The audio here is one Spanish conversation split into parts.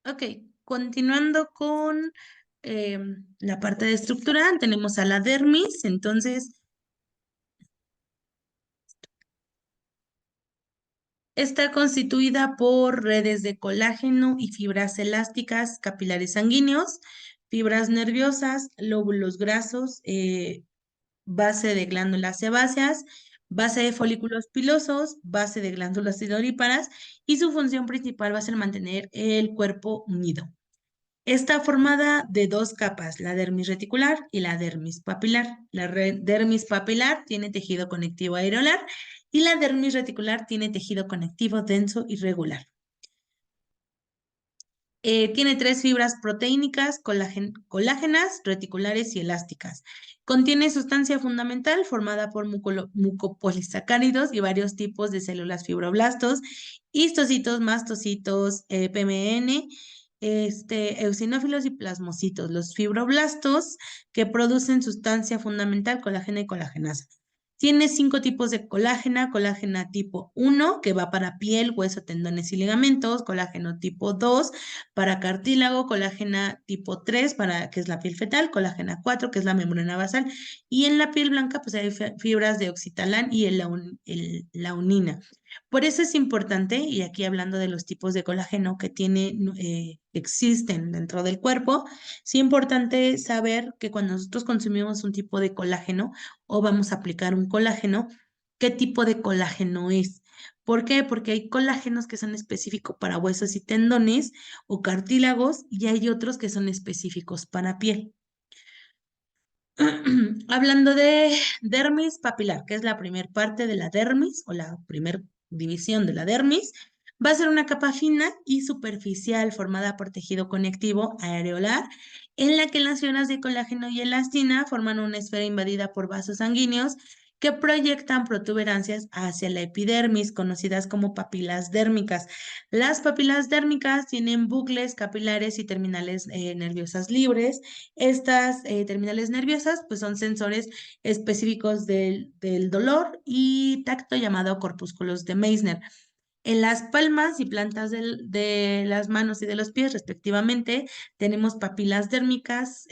Ok, continuando con la parte de estructura, tenemos a la dermis. Entonces, está constituida por redes de colágeno y fibras elásticas, capilares sanguíneos, fibras nerviosas, lóbulos grasos, base de glándulas sebáceas, base de folículos pilosos, base de glándulas sudoríparas, y su función principal va a ser mantener el cuerpo unido. Está formada de dos capas, la dermis reticular y la dermis papilar. La dermis papilar tiene tejido conectivo areolar y la dermis reticular tiene tejido conectivo denso y regular. Tiene tres fibras proteínicas, colágenas, reticulares y elásticas. Contiene sustancia fundamental formada por mucopolisacáridos y varios tipos de células fibroblastos, histocitos, mastocitos, PMN, eosinófilos y plasmocitos. Los fibroblastos que producen sustancia fundamental, colágeno y colagenasa. Tiene 5 tipos de colágena: colágena tipo 1, que va para piel, hueso, tendones y ligamentos; colágeno tipo 2, para cartílago; colágena tipo 3, que es la piel fetal; colágena 4, que es la membrana basal; y en la piel blanca, pues hay fibras de oxitalán y launina. Por eso es importante, y aquí hablando de los tipos de colágeno que existen dentro del cuerpo, es importante saber que cuando nosotros consumimos un tipo de colágeno o vamos a aplicar un colágeno, ¿qué tipo de colágeno es? ¿Por qué? Porque hay colágenos que son específicos para huesos y tendones o cartílagos, y hay otros que son específicos para piel. Hablando de dermis papilar, que es la primera parte de la dermis o la primera división de la dermis, va a ser una capa fina y superficial formada por tejido conectivo areolar, en la que las fibras de colágeno y elastina forman una esfera invadida por vasos sanguíneos que proyectan protuberancias hacia la epidermis, conocidas como papilas dérmicas. Las papilas dérmicas tienen bucles capilares y terminales nerviosas libres. Estas terminales nerviosas pues son sensores específicos del dolor y tacto, llamado corpúsculos de Meissner. En las palmas y plantas de las manos y de los pies, respectivamente, tenemos papilas dérmicas,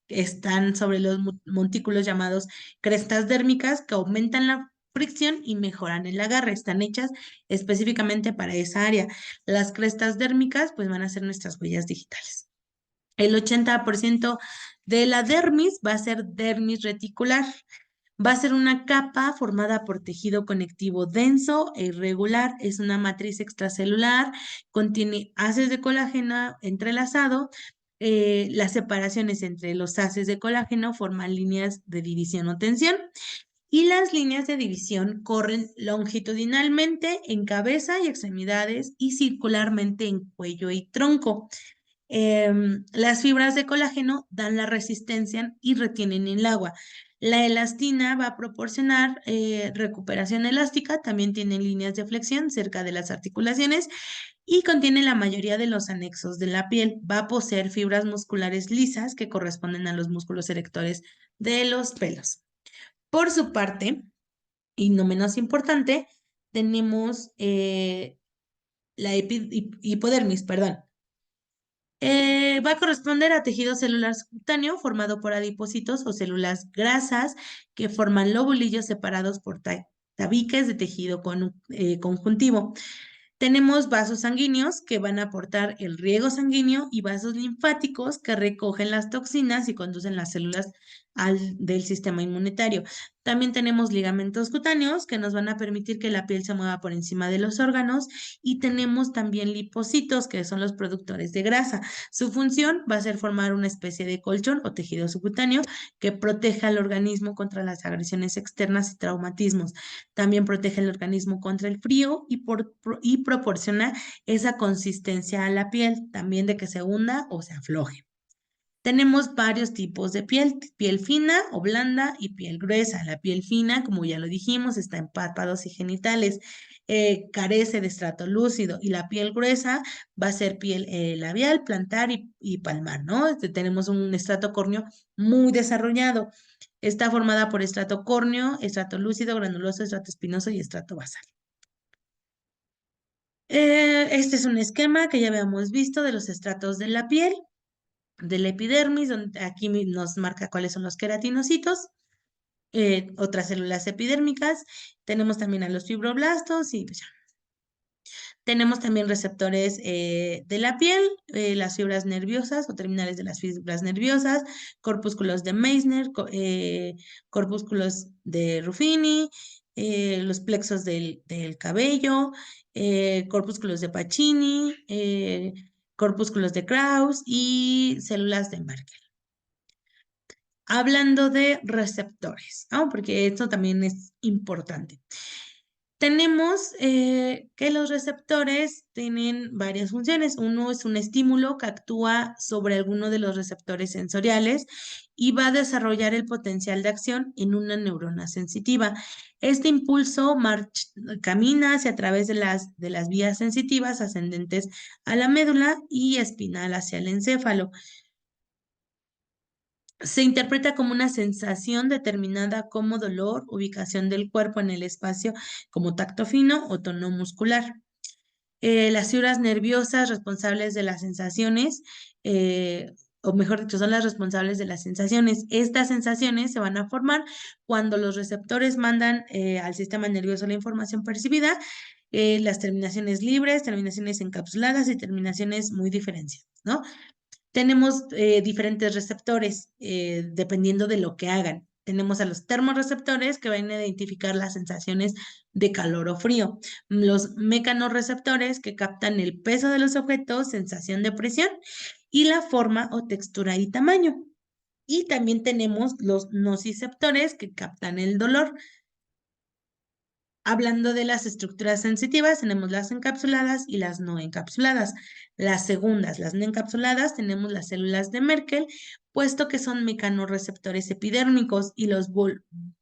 están sobre los montículos llamados crestas dérmicas, que aumentan la fricción y mejoran el agarre. Están hechas específicamente para esa área. Las crestas dérmicas pues van a ser nuestras huellas digitales. El 80% de la dermis va a ser dermis reticular. Va a ser una capa formada por tejido conectivo denso e irregular. Es una matriz extracelular, contiene haces de colágeno entrelazado. Las separaciones entre los haces de colágeno forman líneas de división o tensión, y las líneas de división corren longitudinalmente en cabeza y extremidades y circularmente en cuello y tronco. Las fibras de colágeno dan la resistencia y retienen el agua. La elastina va a proporcionar recuperación elástica, también tiene líneas de flexión cerca de las articulaciones y contiene la mayoría de los anexos de la piel. Va a poseer fibras musculares lisas que corresponden a los músculos erectores de los pelos. Por su parte, y no menos importante, tenemos la hipodermis, perdón. Va a corresponder a tejido celular subcutáneo formado por adipocitos o células grasas que forman lobulillos separados por tabiques de tejido conjuntivo. Tenemos vasos sanguíneos que van a aportar el riego sanguíneo y vasos linfáticos que recogen las toxinas y conducen las células del sistema inmunitario. También tenemos ligamentos cutáneos que nos van a permitir que la piel se mueva por encima de los órganos, y tenemos también lipocitos, que son los productores de grasa. Su función va a ser formar una especie de colchón o tejido subcutáneo que proteja al organismo contra las agresiones externas y traumatismos. También protege el organismo contra el frío y proporciona esa consistencia a la piel, también de que se hunda o se afloje. Tenemos varios tipos de piel: piel fina o blanda y piel gruesa. La piel fina, como ya lo dijimos, está en párpados y genitales, carece de estrato lúcido, y la piel gruesa va a ser piel labial, plantar y palmar, ¿no? Tenemos un estrato córneo muy desarrollado. Está formada por estrato córneo, estrato lúcido, granuloso, estrato espinoso y estrato basal. Este es un esquema que ya habíamos visto de los estratos de la piel, del epidermis, donde aquí nos marca cuáles son los queratinocitos, otras células epidérmicas. Tenemos también a los fibroblastos y pues ya. Tenemos también receptores de la piel, las fibras nerviosas o terminales de las fibras nerviosas, corpúsculos de Meissner, corpúsculos de Ruffini, los plexos del cabello, corpúsculos de Pacini, corpúsculos de Krauss y células de Merkel. Hablando de receptores, ¿no? Porque esto también es importante. Tenemos que los receptores tienen varias funciones. Uno es un estímulo que actúa sobre alguno de los receptores sensoriales y va a desarrollar el potencial de acción en una neurona sensitiva. Este impulso camina hacia a través de las vías sensitivas ascendentes a la médula y espinal hacia el encéfalo. Se interpreta como una sensación determinada como dolor, ubicación del cuerpo en el espacio como tacto fino o tono muscular. Las fibras nerviosas responsables de las sensaciones, o mejor dicho, son las responsables de las sensaciones. Estas sensaciones se van a formar cuando los receptores mandan al sistema nervioso la información percibida, las terminaciones libres, terminaciones encapsuladas y terminaciones muy diferenciadas, ¿no? Tenemos diferentes receptores dependiendo de lo que hagan. Tenemos a los termorreceptores que van a identificar las sensaciones de calor o frío. Los mecanorreceptores que captan el peso de los objetos, sensación de presión y la forma o textura y tamaño. Y también tenemos los nociceptores que captan el dolor. Hablando de las estructuras sensitivas, tenemos las encapsuladas y las no encapsuladas. Las segundas, las no encapsuladas, tenemos las células de Merkel, puesto que son mecanorreceptores epidérmicos, y los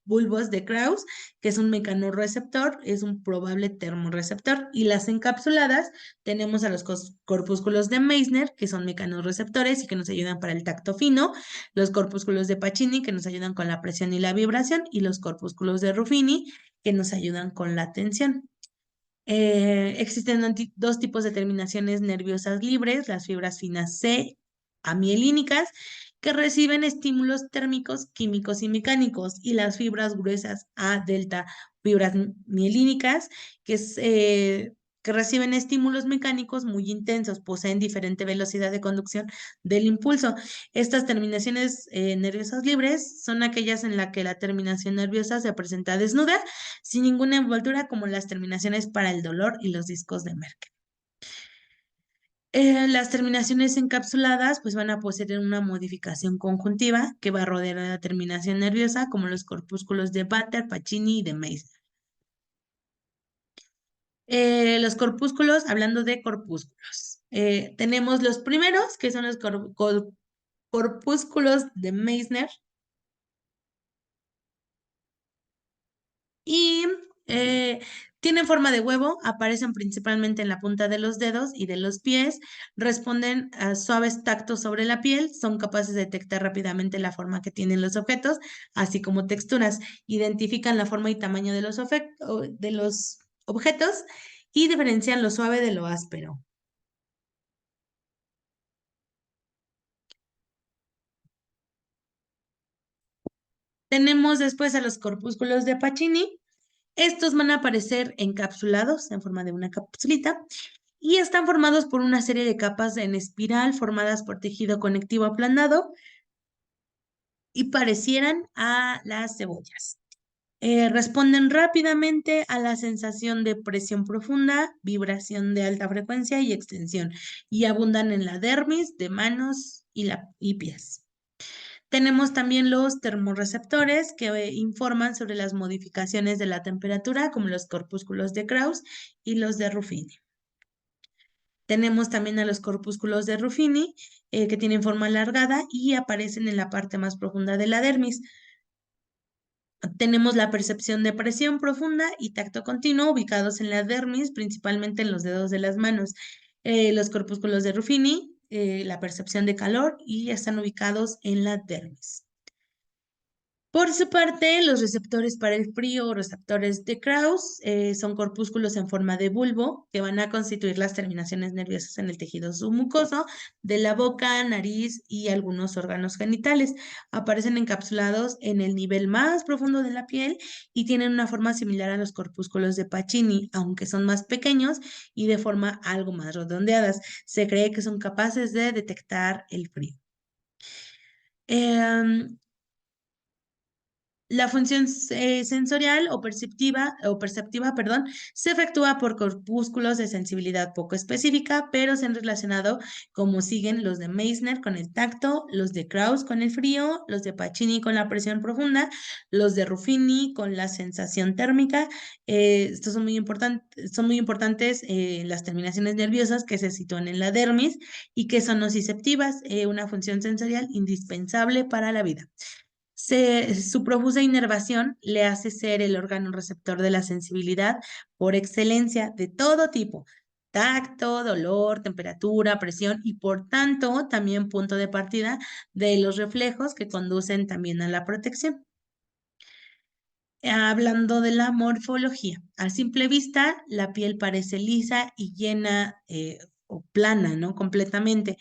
bulbos de Krauss, que es un mecanorreceptor, es un probable termorreceptor. Y las encapsuladas, tenemos a los corpúsculos de Meissner, que son mecanorreceptores y que nos ayudan para el tacto fino, los corpúsculos de Pacini, que nos ayudan con la presión y la vibración, y los corpúsculos de Ruffini, que nos ayudan con la atención. Existen dos tipos de terminaciones nerviosas libres, las fibras finas C amielínicas, que reciben estímulos térmicos, químicos y mecánicos, y las fibras gruesas A delta, fibras mielínicas, que reciben estímulos mecánicos muy intensos, poseen diferente velocidad de conducción del impulso. Estas terminaciones nerviosas libres son aquellas en las que la terminación nerviosa se presenta desnuda, sin ninguna envoltura, como las terminaciones para el dolor y los discos de Merkel. Las terminaciones encapsuladas pues van a poseer una modificación conjuntiva que va a rodear a la terminación nerviosa, como los corpúsculos de Vater, Pacini y de Meissner. Los corpúsculos, hablando de corpúsculos, tenemos los primeros, que son los corpúsculos de Meissner, y tienen forma de huevo, aparecen principalmente en la punta de los dedos y de los pies, responden a suaves tactos sobre la piel, son capaces de detectar rápidamente la forma que tienen los objetos, así como texturas, identifican la forma y tamaño de de los objetos y diferencian lo suave de lo áspero. Tenemos después a los corpúsculos de Pacini. Estos van a aparecer encapsulados en forma de una capsulita y están formados por una serie de capas en espiral formadas por tejido conectivo aplanado y parecieran a las cebollas. Responden rápidamente a la sensación de presión profunda, vibración de alta frecuencia y extensión, y abundan en la dermis de manos y pies. Tenemos también los termorreceptores que informan sobre las modificaciones de la temperatura, como los corpúsculos de Krauss y los de Ruffini. Tenemos también a los corpúsculos de Ruffini, que tienen forma alargada y aparecen en la parte más profunda de la dermis. Tenemos la percepción de presión profunda y tacto continuo ubicados en la dermis, principalmente en los dedos de las manos. Los corpúsculos de Ruffini, la percepción de calor, y están ubicados en la dermis. Por su parte, los receptores para el frío o receptores de Krauss son corpúsculos en forma de bulbo que van a constituir las terminaciones nerviosas en el tejido submucoso de la boca, nariz y algunos órganos genitales. Aparecen encapsulados en el nivel más profundo de la piel y tienen una forma similar a los corpúsculos de Pacini, aunque son más pequeños y de forma algo más redondeadas. Se cree que son capaces de detectar el frío. Em, La función sensorial o perceptiva, perdón, se efectúa por corpúsculos de sensibilidad poco específica, pero se han relacionado como siguen los de Meissner con el tacto, los de Krauss con el frío, los de Pacini con la presión profunda, los de Ruffini con la sensación térmica. Estos son muy importantes las terminaciones nerviosas que se sitúan en la dermis y que son nociceptivas, una función sensorial indispensable para la vida. Su profusa inervación le hace ser el órgano receptor de la sensibilidad por excelencia de todo tipo, tacto, dolor, temperatura, presión y por tanto también punto de partida de los reflejos que conducen también a la protección. Hablando de la morfología, a simple vista la piel parece lisa y llena o plana, ¿no? Completamente,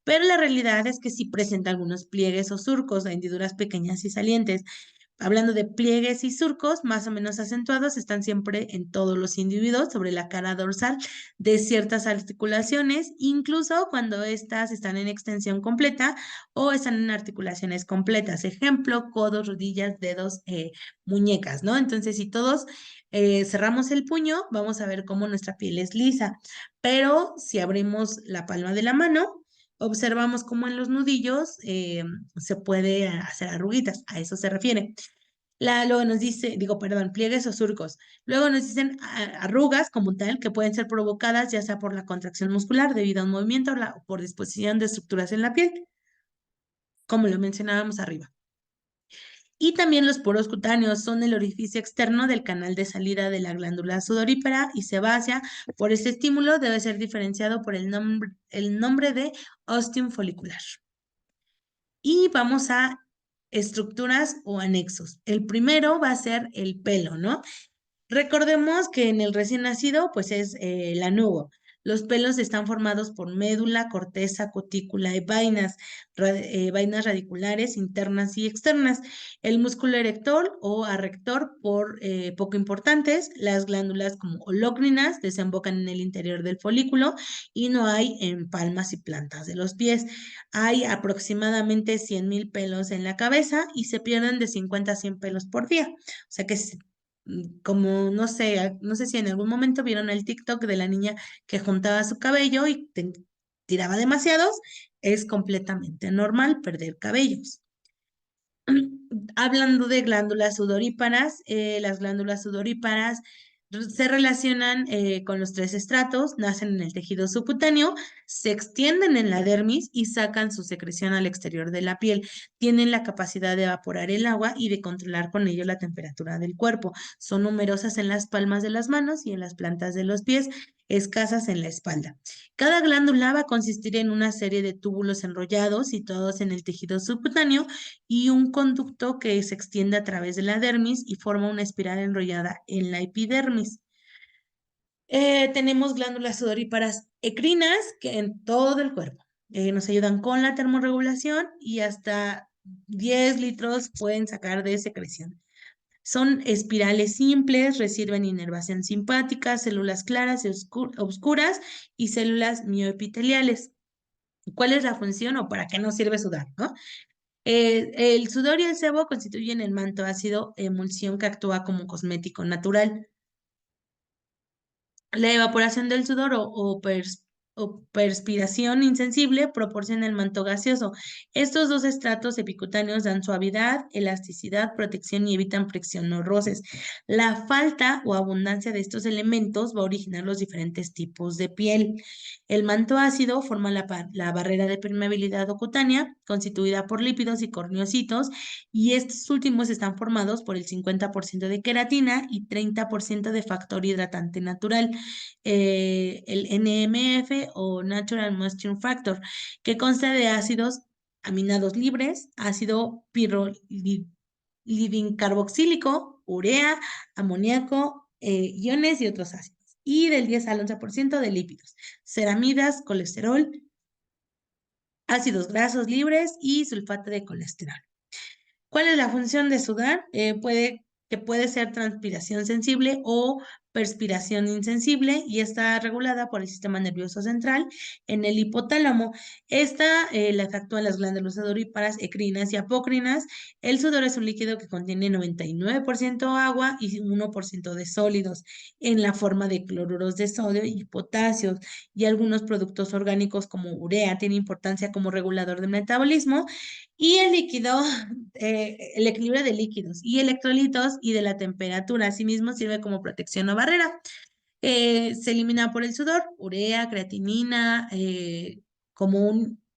pero la realidad es que sí presenta algunos pliegues o surcos, hendiduras pequeñas y salientes. Hablando de pliegues y surcos más o menos acentuados, están siempre en todos los individuos sobre la cara dorsal de ciertas articulaciones, incluso cuando éstas están en extensión completa o están en articulaciones completas. Ejemplo, codos, rodillas, dedos, muñecas, ¿no? Entonces, si todos cerramos el puño, vamos a ver cómo nuestra piel es lisa, pero si abrimos la palma de la mano, observamos cómo en los nudillos se puede hacer arruguitas, a eso se refiere. Luego nos dice, digo, perdón, pliegues o surcos. Luego nos dicen arrugas como tal, que pueden ser provocadas ya sea por la contracción muscular debido a un movimiento o por disposición de estructuras en la piel, como lo mencionábamos arriba. Y también los poros cutáneos son el orificio externo del canal de salida de la glándula sudorípara y sebácea. Por este estímulo debe ser diferenciado por el nombre de ostium folicular. Y vamos a estructuras o anexos. El primero va a ser el pelo, ¿no? Recordemos que en el recién nacido, pues es la nubo. Los pelos están formados por médula, corteza, cutícula y vainas radiculares internas y externas. El músculo erector o arrector, por poco importantes, las glándulas como olócrinas desembocan en el interior del folículo y no hay en palmas y plantas de los pies. Hay aproximadamente 100,000 pelos en la cabeza y se pierden de 50 a 100 pelos por día. O sea que como no sé si en algún momento vieron el TikTok de la niña que juntaba su cabello y tiraba demasiados, es completamente normal perder cabellos. Hablando de glándulas sudoríparas, las glándulas sudoríparas se relacionan con los tres estratos, nacen en el tejido subcutáneo, se extienden en la dermis y sacan su secreción al exterior de la piel. Tienen la capacidad de evaporar el agua y de controlar con ello la temperatura del cuerpo. Son numerosas en las palmas de las manos y en las plantas de los pies, escasas en la espalda. Cada glándula va a consistir en una serie de túbulos enrollados situados en el tejido subcutáneo y un conducto que se extiende a través de la dermis y forma una espiral enrollada en la epidermis. Tenemos glándulas sudoríparas ecrinas que en todo el cuerpo nos ayudan con la termorregulación y hasta 10 litros pueden sacar de secreción. Son espirales simples, reciben inervación simpática, células claras y oscuras y células mioepiteliales. ¿Cuál es la función o para qué nos sirve sudar, no? El sudor y el sebo constituyen el manto ácido emulsión que actúa como cosmético natural. La evaporación del sudor o perspiración insensible proporciona el manto gaseoso. Estos dos estratos epicutáneos dan suavidad, elasticidad, protección y evitan fricción o roces. La falta o abundancia de estos elementos va a originar los diferentes tipos de piel. El manto ácido forma la barrera de permeabilidad cutánea, constituida por lípidos y corneocitos, y estos últimos están formados por el 50% de queratina y 30% de factor hidratante natural, el NMF o Natural Moisture Factor, que consta de ácidos aminados libres, ácido living carboxílico, urea, amoníaco, iones y otros ácidos. Y del 10 al 11% de lípidos, ceramidas, colesterol, ácidos grasos libres y sulfato de colesterol. ¿Cuál es la función de sudar? Puede ser transpiración sensible o perspiración insensible y está regulada por el sistema nervioso central en el hipotálamo. Esta la efectúan las glándulas sudoríparas, ecrinas y apocrinas. El sudor es un líquido que contiene 99% agua y 1% de sólidos en la forma de cloruros de sodio y potasio, y algunos productos orgánicos como urea tiene importancia como regulador del metabolismo. Y el líquido, el equilibrio de líquidos y electrolitos y de la temperatura, asimismo sirve como protección o barrera. Se elimina por el sudor, urea, creatinina,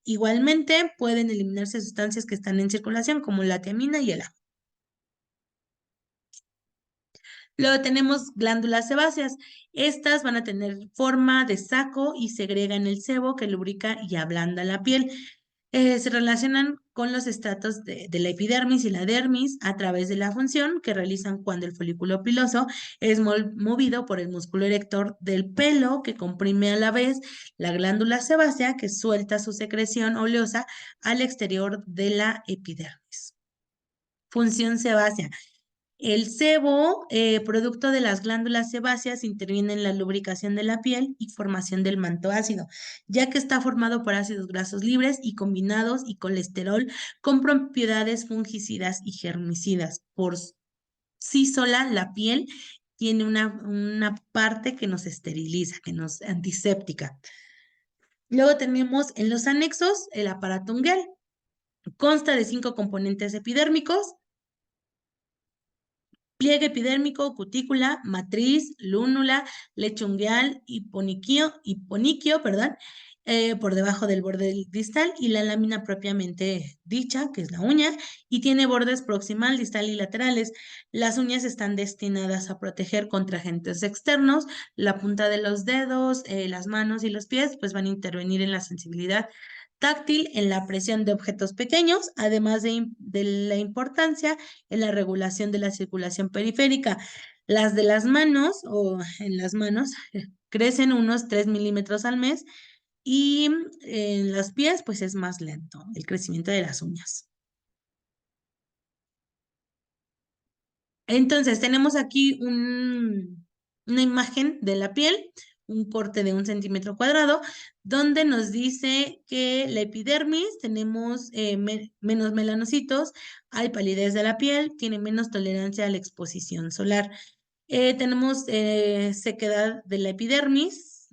igualmente pueden eliminarse sustancias que están en circulación como la tiamina y el ajo. Luego tenemos glándulas sebáceas. Estas van a tener forma de saco y segregan el sebo que lubrica y ablanda la piel. Se relacionan con los estratos de la epidermis y la dermis a través de la función que realizan cuando el folículo piloso es movido por el músculo erector del pelo, que comprime a la vez la glándula sebácea, que suelta su secreción oleosa al exterior de la epidermis. Función sebácea. El sebo, producto de las glándulas sebáceas, interviene en la lubricación de la piel y formación del manto ácido, ya que está formado por ácidos grasos libres y combinados y colesterol con propiedades fungicidas y germicidas. Por sí sola, la piel tiene una parte que nos esteriliza, que nos antiséptica. Luego tenemos en los anexos el aparato unguial. Consta de 5 componentes epidérmicos: pliegue epidérmico, cutícula, matriz, lúnula, lecho unguial, hiponiquio, perdón, por debajo del borde distal, y la lámina propiamente dicha, que es la uña, y tiene bordes proximal, distal y laterales. Las uñas están destinadas a proteger contra agentes externos. La punta de los dedos, las manos y los pies, pues van a intervenir en la sensibilidad táctil, en la presión de objetos pequeños, además de la importancia en la regulación de la circulación periférica. Las de las manos o en las manos crecen unos 3 milímetros al mes, y en los pies pues es más lento el crecimiento de las uñas. Entonces tenemos aquí una imagen de la piel, un corte de 1 centímetro cuadrado, donde nos dice que la epidermis tenemos menos melanocitos, hay palidez de la piel, tiene menos tolerancia a la exposición solar. Tenemos sequedad de la epidermis,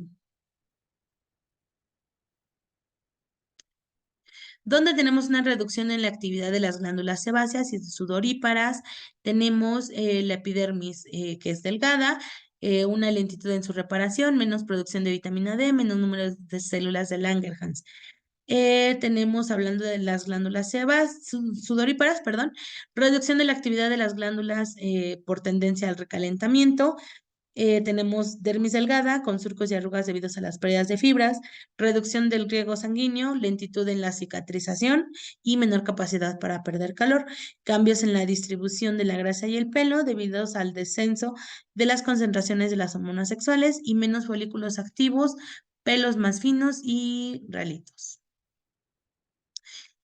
donde tenemos una reducción en la actividad de las glándulas sebáceas y sudoríparas. Tenemos la epidermis que es delgada, una lentitud en su reparación, menos producción de vitamina D, menos número de células de Langerhans. Tenemos, hablando de las glándulas sudoríparas, perdón, reducción de la actividad de las glándulas por tendencia al recalentamiento. Tenemos dermis delgada con surcos y arrugas debido a las pérdidas de fibras, reducción del riego sanguíneo, lentitud en la cicatrización y menor capacidad para perder calor, cambios en la distribución de la grasa y el pelo debido al descenso de las concentraciones de las hormonas sexuales y menos folículos activos, pelos más finos y ralitos.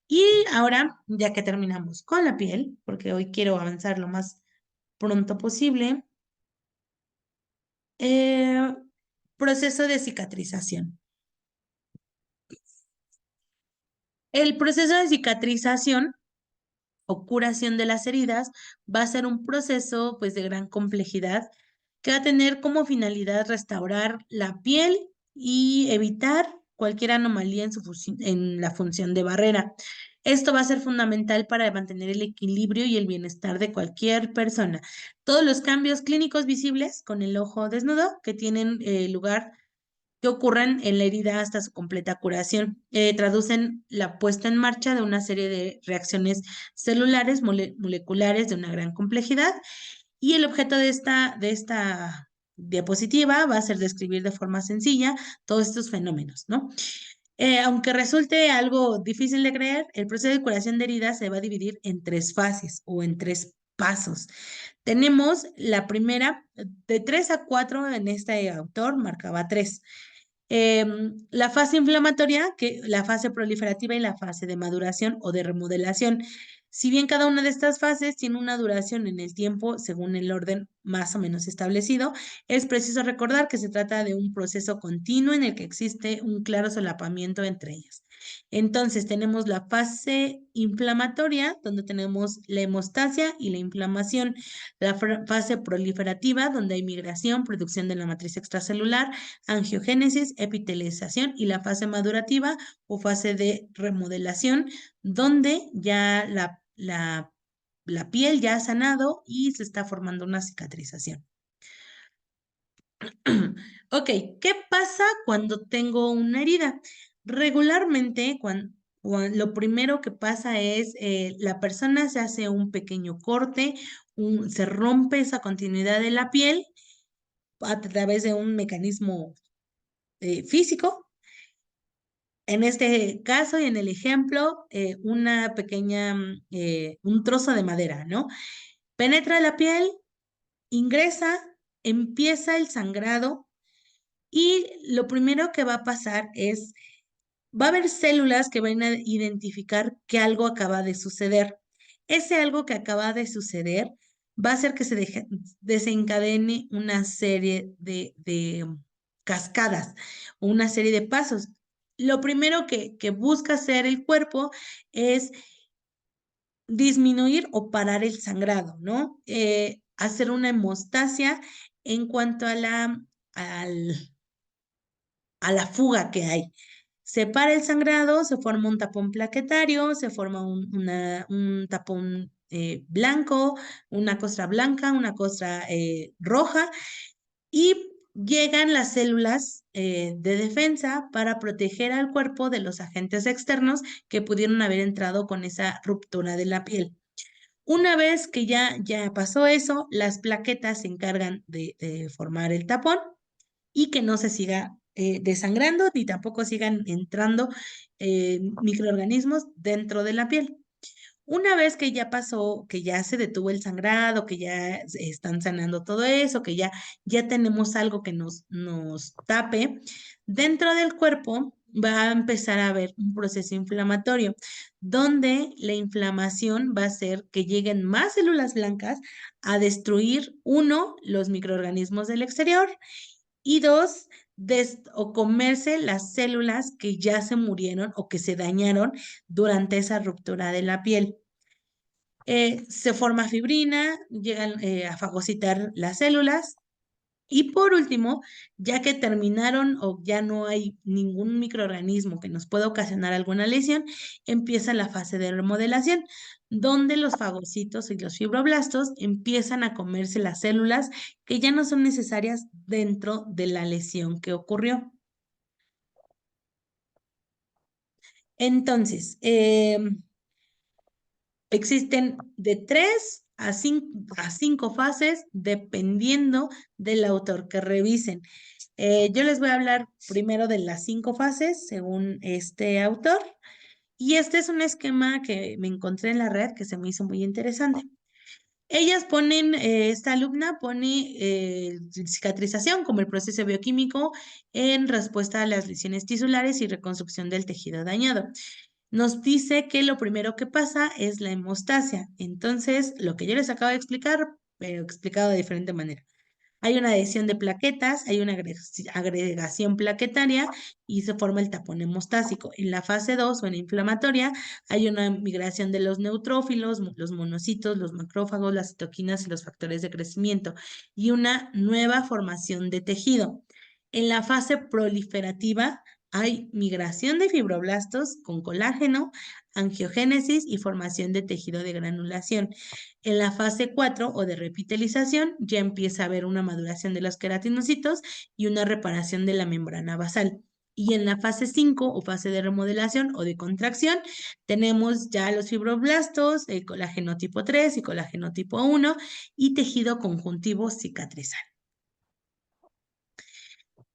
Y ahora, ya que terminamos con la piel, porque hoy quiero avanzar lo más pronto posible, eh, proceso de cicatrización. El proceso de cicatrización o curación de las heridas va a ser un proceso pues de gran complejidad que va a tener como finalidad restaurar la piel y evitar cualquier anomalía en la función de barrera. Esto va a ser fundamental para mantener el equilibrio y el bienestar de cualquier persona. Todos los cambios clínicos visibles con el ojo desnudo que tienen lugar, que ocurren en la herida hasta su completa curación. Traducen la puesta en marcha de una serie de reacciones celulares, moleculares de una gran complejidad, y el objeto de esta diapositiva va a ser describir de forma sencilla todos estos fenómenos, ¿no? Aunque resulte algo difícil de creer, el proceso de curación de heridas se va a dividir en 3 fases o en 3 pasos. Tenemos la primera, de 3 a 4 en este autor, marcaba 3. La fase inflamatoria, la fase proliferativa y la fase de maduración o de remodelación. Si bien cada una de estas fases tiene una duración en el tiempo según el orden más o menos establecido, es preciso recordar que se trata de un proceso continuo en el que existe un claro solapamiento entre ellas. Entonces tenemos la fase inflamatoria, donde tenemos la hemostasia y la inflamación, la fase proliferativa, donde hay migración, producción de la matriz extracelular, angiogénesis, epitelización, y la fase madurativa o fase de remodelación, donde ya la piel ya ha sanado y se está formando una cicatrización. Ok, ¿qué pasa cuando tengo una herida? Regularmente, lo primero que pasa es la persona se hace un pequeño corte, se rompe esa continuidad de la piel a través de un mecanismo físico. En este caso y en el ejemplo, una pequeña, un trozo de madera, ¿no? Penetra la piel, ingresa, empieza el sangrado y lo primero que va a pasar es, va a haber células que van a identificar que algo acaba de suceder. Ese algo que acaba de suceder va a hacer que se desencadene una serie de cascadas o una serie de pasos. Lo primero que busca hacer el cuerpo es disminuir o parar el sangrado, ¿no? Hacer una hemostasia en cuanto a a la fuga que hay. Se para el sangrado, se forma un tapón plaquetario, se forma un tapón blanco, una costra blanca, una costra roja, y llegan las células de defensa para proteger al cuerpo de los agentes externos que pudieron haber entrado con esa ruptura de la piel. Una vez que ya pasó eso, las plaquetas se encargan de formar el tapón y que no se siga desangrando ni tampoco sigan entrando microorganismos dentro de la piel. Una vez que ya pasó, que ya se detuvo el sangrado, que ya están sanando todo eso, que ya tenemos algo que nos tape, dentro del cuerpo va a empezar a haber un proceso inflamatorio, donde la inflamación va a hacer que lleguen más células blancas a destruir, uno, los microorganismos del exterior, y dos, o comerse las células que ya se murieron o que se dañaron durante esa ruptura de la piel. Se forma fibrina, llegan a fagocitar las células. Y por último, ya que terminaron o ya no hay ningún microorganismo que nos pueda ocasionar alguna lesión, empieza la fase de remodelación, donde los fagocitos y los fibroblastos empiezan a comerse las células que ya no son necesarias dentro de la lesión que ocurrió. Entonces, existen de 3 a 5 fases dependiendo del autor que revisen. Yo les voy a hablar primero de las 5 fases según este autor, y este es un esquema que me encontré en la red que se me hizo muy interesante. Ellas ponen, esta alumna pone cicatrización como el proceso bioquímico en respuesta a las lesiones tisulares y reconstrucción del tejido dañado. Nos dice que lo primero que pasa es la hemostasia. Entonces, lo que yo les acabo de explicar, pero explicado de diferente manera. Hay una adhesión de plaquetas, hay una agregación plaquetaria y se forma el tapón hemostásico. En la fase 2 o en la inflamatoria hay una migración de los neutrófilos, los monocitos, los macrófagos, las citoquinas y los factores de crecimiento y una nueva formación de tejido. En la fase proliferativa hay migración de fibroblastos con colágeno, angiogénesis y formación de tejido de granulación. En la fase 4 o de repitelización ya empieza a haber una maduración de los queratinocitos y una reparación de la membrana basal. Y en la fase 5 o fase de remodelación o de contracción tenemos ya los fibroblastos, el colágeno tipo 3 y colágeno tipo 1 y tejido conjuntivo cicatrizal.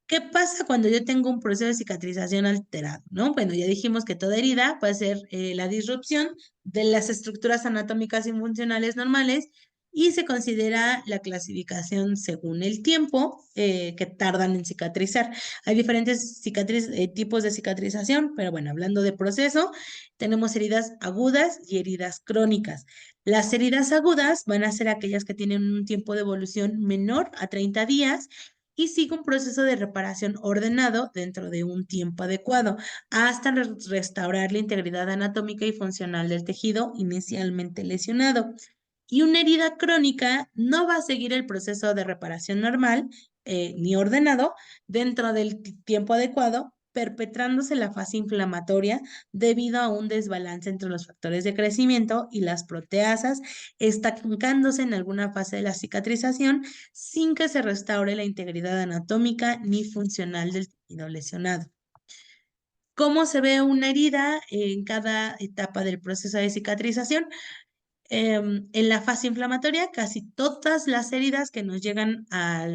¿Qué pasa cuando yo tengo un proceso de cicatrización alterado? ¿No? Bueno, ya dijimos que toda herida puede ser la disrupción de las estructuras anatómicas y funcionales normales y se considera la clasificación según el tiempo que tardan en cicatrizar. Hay diferentes tipos de cicatrización, pero bueno, hablando de proceso, tenemos heridas agudas y heridas crónicas. Las heridas agudas van a ser aquellas que tienen un tiempo de evolución menor a 30 días y sigue un proceso de reparación ordenado dentro de un tiempo adecuado, hasta restaurar la integridad anatómica y funcional del tejido inicialmente lesionado. Y una herida crónica no va a seguir el proceso de reparación normal ni ordenado dentro del tiempo adecuado, perpetrándose la fase inflamatoria debido a un desbalance entre los factores de crecimiento y las proteasas, estancándose en alguna fase de la cicatrización sin que se restaure la integridad anatómica ni funcional del tejido lesionado. ¿Cómo se ve una herida en cada etapa del proceso de cicatrización? En la fase inflamatoria, casi todas las heridas que nos llegan a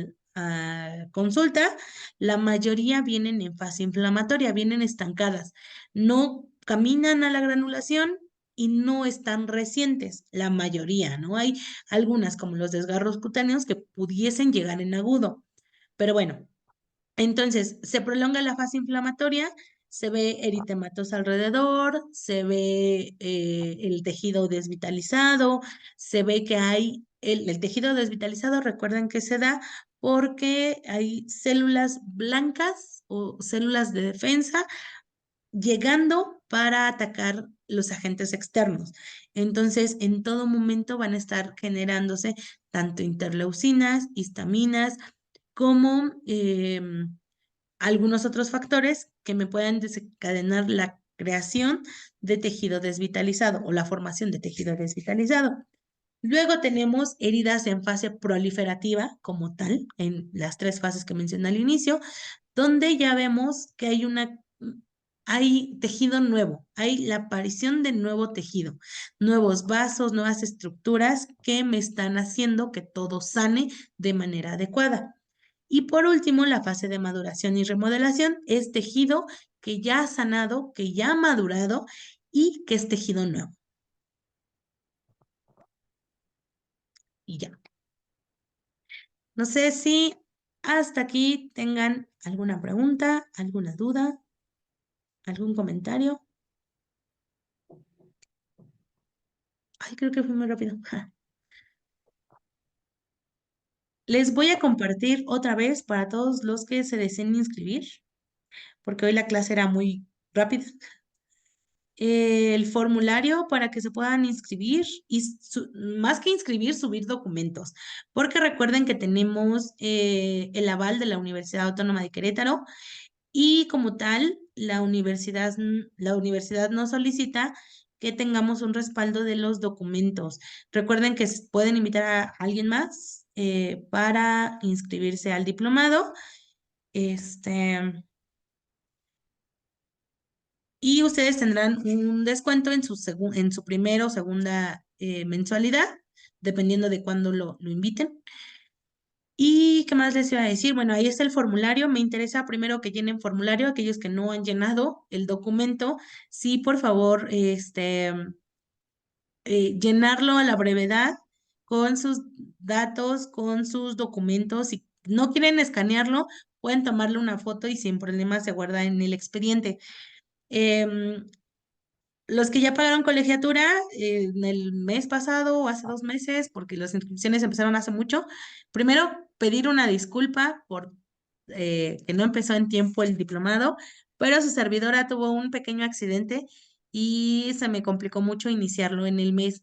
consulta, la mayoría vienen en fase inflamatoria, vienen estancadas, no caminan a la granulación y no están recientes, la mayoría, ¿no? Hay algunas como los desgarros cutáneos que pudiesen llegar en agudo, pero bueno, entonces, se prolonga la fase inflamatoria, se ve eritematos alrededor, se ve el tejido desvitalizado, se ve que hay el tejido desvitalizado, recuerden que se da porque hay células blancas o células de defensa llegando para atacar los agentes externos. Entonces, en todo momento van a estar generándose tanto interleucinas, histaminas, como algunos otros factores que me puedan desencadenar la creación de tejido desvitalizado o la formación de tejido desvitalizado. Luego tenemos heridas en fase proliferativa como tal, en las tres fases que mencioné al inicio, donde ya vemos que hay tejido nuevo, hay la aparición de nuevo tejido, nuevos vasos, nuevas estructuras que me están haciendo que todo sane de manera adecuada. Y por último, la fase de maduración y remodelación es tejido que ya ha sanado, que ya ha madurado y que es tejido nuevo. Y ya. No sé si hasta aquí tengan alguna pregunta, alguna duda, algún comentario. Ay, creo que fue muy rápido. Les voy a compartir otra vez para todos los que se deseen inscribir, porque hoy la clase era muy rápida. El formulario para que se puedan inscribir y más que inscribir, subir documentos, porque recuerden que tenemos el aval de la Universidad Autónoma de Querétaro y como tal, la universidad nos solicita que tengamos un respaldo de los documentos. Recuerden que pueden invitar a alguien más para inscribirse al diplomado. Este, y ustedes tendrán un descuento en su primera o segunda mensualidad, dependiendo de cuándo lo inviten. ¿Y qué más les iba a decir? Bueno, ahí está el formulario. Me interesa primero que llenen formulario, aquellos que no han llenado el documento. Sí, por favor, llenarlo a la brevedad con sus datos, con sus documentos. Si no quieren escanearlo, pueden tomarle una foto y sin problema se guarda en el expediente. Em, los que ya pagaron colegiatura en el mes pasado o hace 2 meses, porque las inscripciones empezaron hace mucho, primero pedir una disculpa por que no empezó en tiempo el diplomado, pero su servidora tuvo un pequeño accidente y se me complicó mucho iniciarlo en el mes.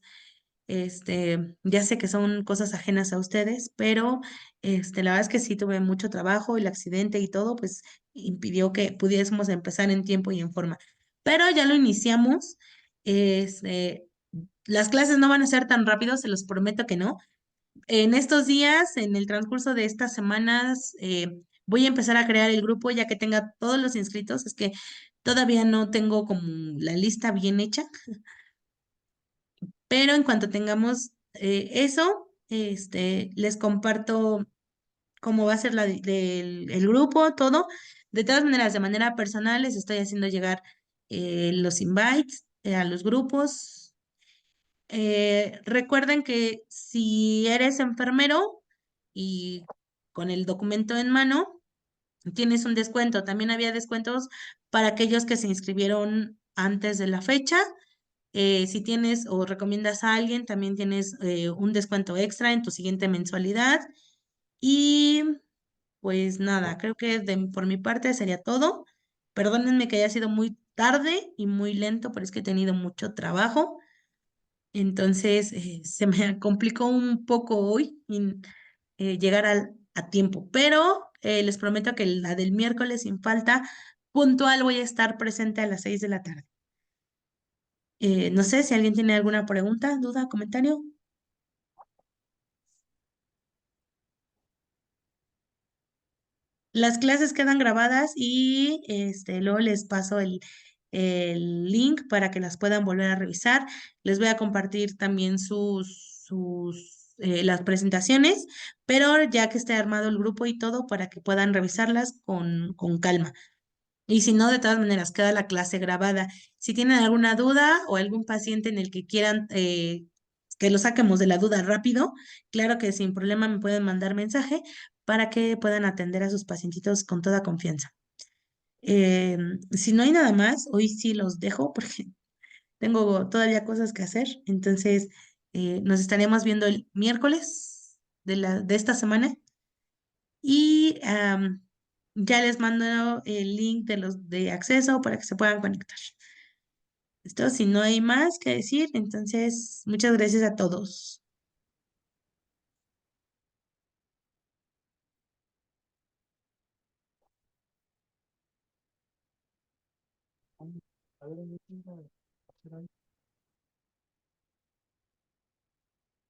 Ya sé que son cosas ajenas a ustedes, pero la verdad es que sí tuve mucho trabajo, el accidente y todo, pues impidió que pudiésemos empezar en tiempo y en forma. Pero ya lo iniciamos. Las clases no van a ser tan rápido, se los prometo que no. En estos días, en el transcurso de estas semanas, voy a empezar a crear el grupo ya que tenga todos los inscritos. Es que todavía no tengo como la lista bien hecha, pero en cuanto tengamos eso, les comparto cómo va a ser el grupo, todo. De todas maneras, de manera personal, les estoy haciendo llegar los invites a los grupos Recuerden que si eres enfermero y con el documento en mano, tienes un descuento. También había descuentos para aquellos que se inscribieron antes de la fecha. Si tienes o recomiendas a alguien, también tienes un descuento extra en tu siguiente mensualidad. Y pues nada, creo que por mi parte sería todo. Perdónenme que haya sido muy tarde y muy lento, pero es que he tenido mucho trabajo. Entonces, se me complicó un poco hoy llegar a tiempo, pero les prometo que la del miércoles sin falta, puntual, voy a estar presente a las 6 de la tarde. No sé si alguien tiene alguna pregunta, duda, comentario. Las clases quedan grabadas y luego les paso el link para que las puedan volver a revisar. Les voy a compartir también las presentaciones, pero ya que esté armado el grupo y todo para que puedan revisarlas con calma. Y si no, de todas maneras, queda la clase grabada. Si tienen alguna duda o algún paciente en el que quieran que lo saquemos de la duda rápido, claro que sin problema me pueden mandar mensaje para que puedan atender a sus pacientitos con toda confianza. Eh, si no hay nada más, hoy sí los dejo porque tengo todavía cosas que hacer. Entonces, nos estaremos viendo el miércoles de esta semana y ya les mando el link de los de acceso para que se puedan conectar. Esto, si no hay más que decir, entonces muchas gracias a todos.